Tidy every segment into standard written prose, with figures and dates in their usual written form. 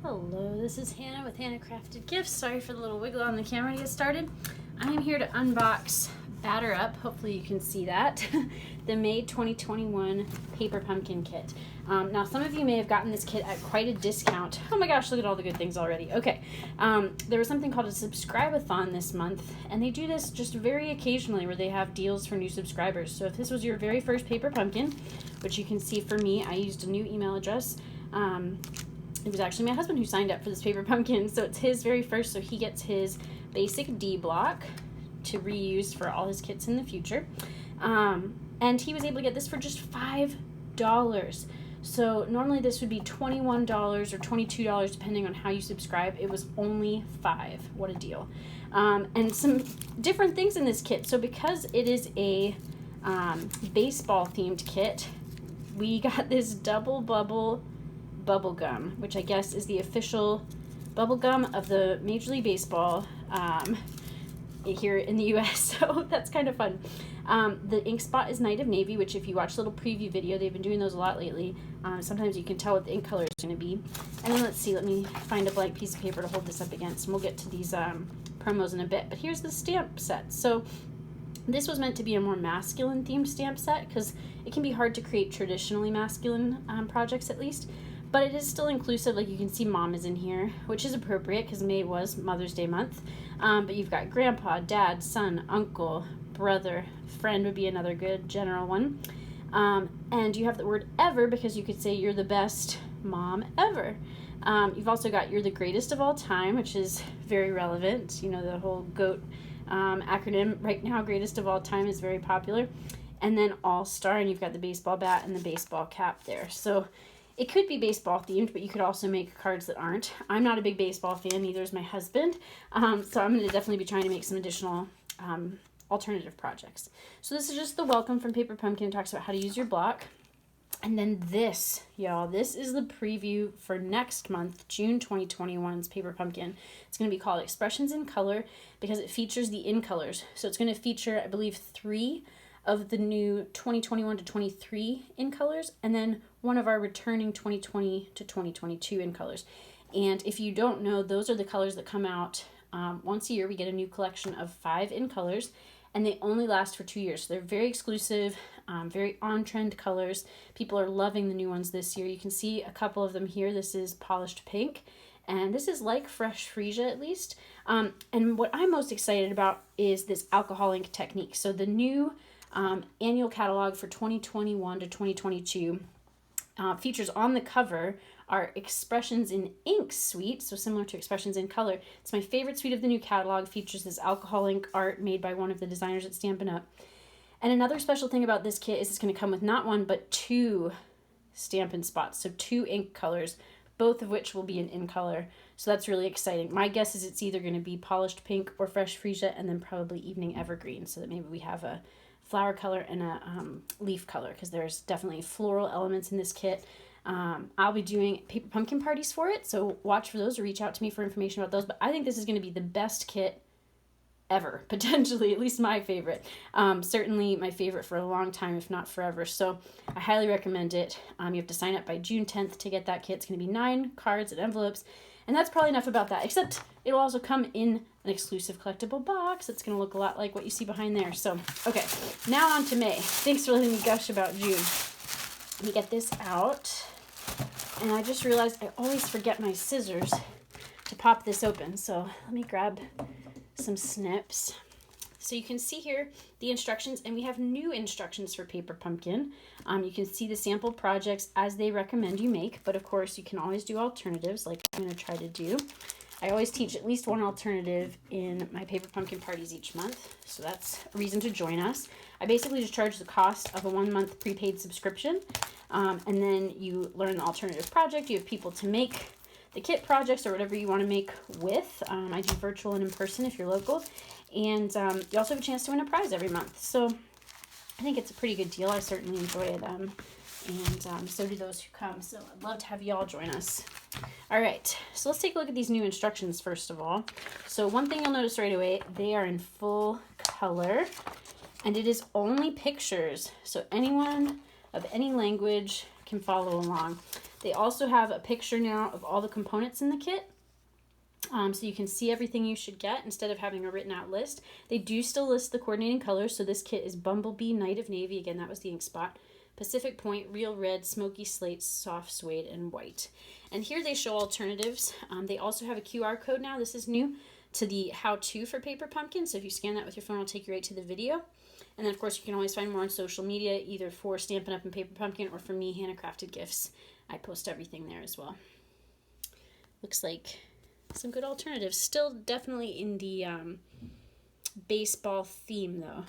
Hello, this is Hannah with Hannah Crafted Gifts. Sorry for the little wiggle on the camera to get started. I am here to unbox Batter Up, hopefully you can see that, the May 2021 Paper Pumpkin Kit. Now some of you may have gotten this kit at quite a discount. Oh my gosh, look at all the good things already. Okay, there was something called a subscribe-a-thon this month, and they do this just very occasionally where they have deals for new subscribers. So if this was your very first Paper Pumpkin, which you can see for me, I used a new email address. It was actually my husband who signed up for this Paper Pumpkin, so it's his very first, so he gets his basic D block to reuse for all his kits in the future. And he was able to get this for just $5. So normally this would be $21 or $22 depending on how you subscribe. It was only $5. What a deal. And some different things in this kit. So because it is a baseball themed kit, we got this double bubble gum, which I guess is the official bubble gum of the Major League Baseball here in the US, so that's kind of fun. The ink spot is Night of Navy, which if you watch a little preview video, they've been doing those a lot lately. Sometimes you can tell what the ink color is going to be. And then let's see, let me find a blank piece of paper to hold this up against, and we'll get to these promos in a bit. But here's the stamp set. So this was meant to be a more masculine themed stamp set because it can be hard to create traditionally masculine projects at least. But it is still inclusive. Like you can see mom is in here, which is appropriate because May was Mother's Day month. But you've got grandpa, dad, son, uncle, brother, friend would be another good general one. And you have the word ever because you could say you're the best mom ever. You've also got you're the greatest of all time, which is very relevant. You know, the whole GOAT acronym right now, greatest of all time, is very popular. And then all-star, and you've got the baseball bat and the baseball cap there. So it could be baseball themed, but you could also make cards that aren't. I'm not a big baseball fan, neither is my husband. So I'm going to definitely be trying to make some additional alternative projects. So this is just the welcome from Paper Pumpkin. It talks about how to use your block. And then this, y'all, this is the preview for next month, June 2021's Paper Pumpkin. It's going to be called Expressions in Color because it features the in colors. So it's going to feature, I believe, 3 of the new 2021 to 23 in colors, and then one of our returning 2020 to 2022 in colors. And if you don't know, those are the colors that come out once a year. We get a new collection of 5 in colors, and they only last for 2 years. So they're very exclusive, very on-trend colors. People are loving the new ones this year. You can see a couple of them here. This is Polished Pink, and this is like Fresh Freesia at least. And what I'm most excited about is this alcohol ink technique. So the new annual catalog for 2021 to 2022 features on the cover are Expressions in Ink suite, so similar to Expressions in Color. It's my favorite suite of the new catalog. Features this alcohol ink art made by one of the designers at Stampin' Up. And another special thing about this kit is it's going to come with not 1 but 2 Stampin' spots, so 2 ink colors, both of which will be in color. So that's really exciting. My guess is it's either going to be Polished Pink or Fresh Freesia, and then probably Evening Evergreen, so that maybe we have a flower color and a leaf color, because there's definitely floral elements in this kit. I'll be doing Paper Pumpkin parties for it, so watch for those or reach out to me for information about those. But I think this is going to be the best kit ever, potentially, at least my favorite. Certainly my favorite for a long time, if not forever. So I highly recommend it. You have to sign up by June 10th to get that kit. It's going to be 9 cards and envelopes. And that's probably enough about that, except it'll also come in an exclusive collectible box. It's going to look a lot like what you see behind there. So, okay, now on to May. Thanks for letting me gush about June. Let me get this out. And I just realized I always forget my scissors to pop this open. So let me grab some snips. So you can see here the instructions, and we have new instructions for Paper Pumpkin. You can see the sample projects as they recommend you make, but of course you can always do alternatives like I'm going to try to do. I always teach at least one alternative in my Paper Pumpkin parties each month, so that's a reason to join us. I basically just charge the cost of a 1-month prepaid subscription, and then you learn the alternative project. You have people to make the kit projects or whatever you want to make with. I do virtual and in person if you're local. And you also have a chance to win a prize every month. So I think it's a pretty good deal. I certainly enjoy them. And so do those who come. So I'd love to have you all join us. All right, so let's take a look at these new instructions first of all. So one thing you'll notice right away, they are in full color. And it is only pictures. So anyone of any language can follow along. They also have a picture now of all the components in the kit. So you can see everything you should get instead of having a written out list. They do still list the coordinating colors. So this kit is Bumblebee, Night of Navy. Again, that was the ink spot. Pacific Point, Real Red, Smoky Slate, Soft Suede, and White. And here they show alternatives. They also have a QR code now. This is new to the how-to for Paper Pumpkin. So if you scan that with your phone, it'll take you right to the video. And then, of course, you can always find more on social media, either for Stampin' Up! And Paper Pumpkin or for me, Handcrafted Gifts. I post everything there as well. Looks like some good alternatives. Still definitely in the baseball theme, though.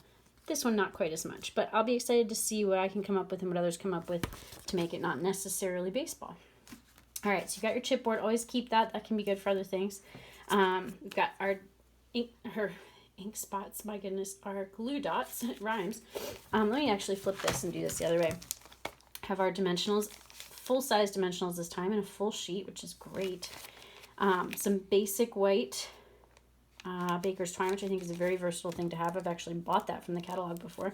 This one, not quite as much. But I'll be excited to see what I can come up with and what others come up with to make it not necessarily baseball. All right, so you got your chipboard. Always keep that. That can be good for other things. We've got our ink spots, my goodness, our glue dots. It rhymes. Let me actually flip this and do this the other way. Have our dimensionals, full-size dimensionals this time in a full sheet, which is great. Some basic white Baker's Twine, which I think is a very versatile thing to have. I've actually bought that from the catalog before.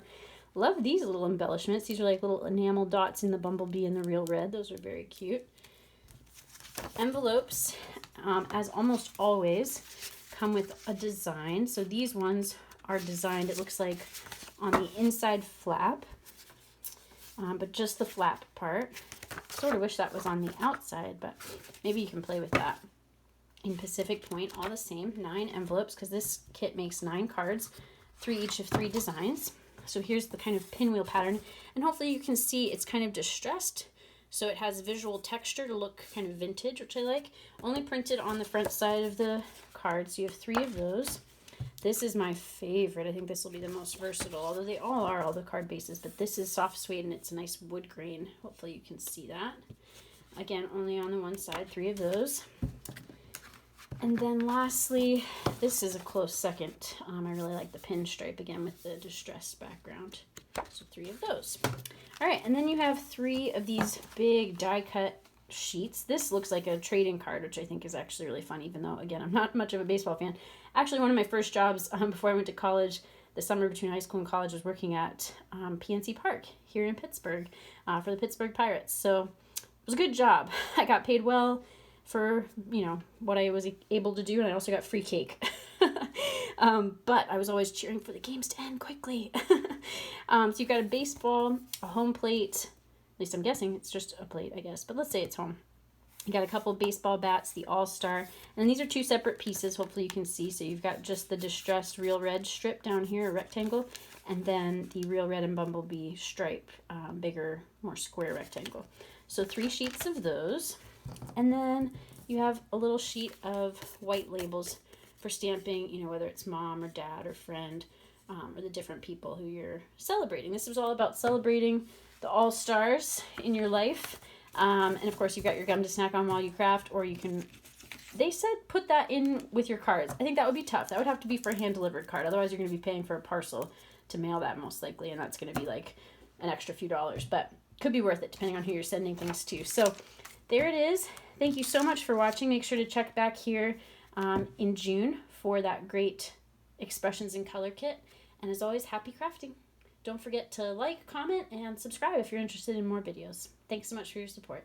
Love these little embellishments. These are like little enamel dots in the Bumblebee and the Real Red. Those are very cute. Envelopes, as almost always, come with a design. So these ones are designed, it looks like, on the inside flap, but just the flap part. Sort of wish that was on the outside, but maybe you can play with that. In Pacific Point, all the same, 9 envelopes, because this kit makes 9 cards, 3 each of 3 designs. So here's the kind of pinwheel pattern, and hopefully you can see it's kind of distressed, so it has visual texture to look kind of vintage, which I like. Only printed on the front side of the card, so you have 3 of those. This is my favorite. I think this will be the most versatile, although they all are, all the card bases, but this is soft suede and it's a nice wood grain. Hopefully you can see that. Again, only on the one side, 3 of those. And then lastly, this is a close second. I really like the pinstripe again with the distressed background. So 3 of those. All right, and then you have 3 of these big die cut sheets. This looks like a trading card, which I think is actually really fun, even though, again, I'm not much of a baseball fan. Actually, one of my first jobs before I went to college, the summer between high school and college, was working at PNC Park here in Pittsburgh for the Pittsburgh Pirates. So it was a good job. I got paid well for, you know, what I was able to do, and I also got free cake. But I was always cheering for the games to end quickly. So you've got a baseball, a home plate, at least I'm guessing it's just a plate, I guess, but let's say it's home. You got a couple baseball bats, the All-Star, and these are 2 separate pieces, hopefully you can see. So you've got just the distressed Real Red strip down here, a rectangle, and then the Real Red and Bumblebee stripe, bigger, more square rectangle. So 3 sheets of those. And then you have a little sheet of white labels for stamping, you know, whether it's mom or dad or friend, or the different people who you're celebrating. This was all about celebrating the all-stars in your life. And of course, you've got your gum to snack on while you craft, or you can, they said put that in with your cards. I think that would be tough. That would have to be for a hand-delivered card. Otherwise, you're going to be paying for a parcel to mail that most likely, and that's going to be like an extra few dollars. But could be worth it depending on who you're sending things to. So there it is. Thank you so much for watching. Make sure to check back here in June for that great Expressions in Color kit. And as always, happy crafting. Don't forget to like, comment, and subscribe if you're interested in more videos. Thanks so much for your support.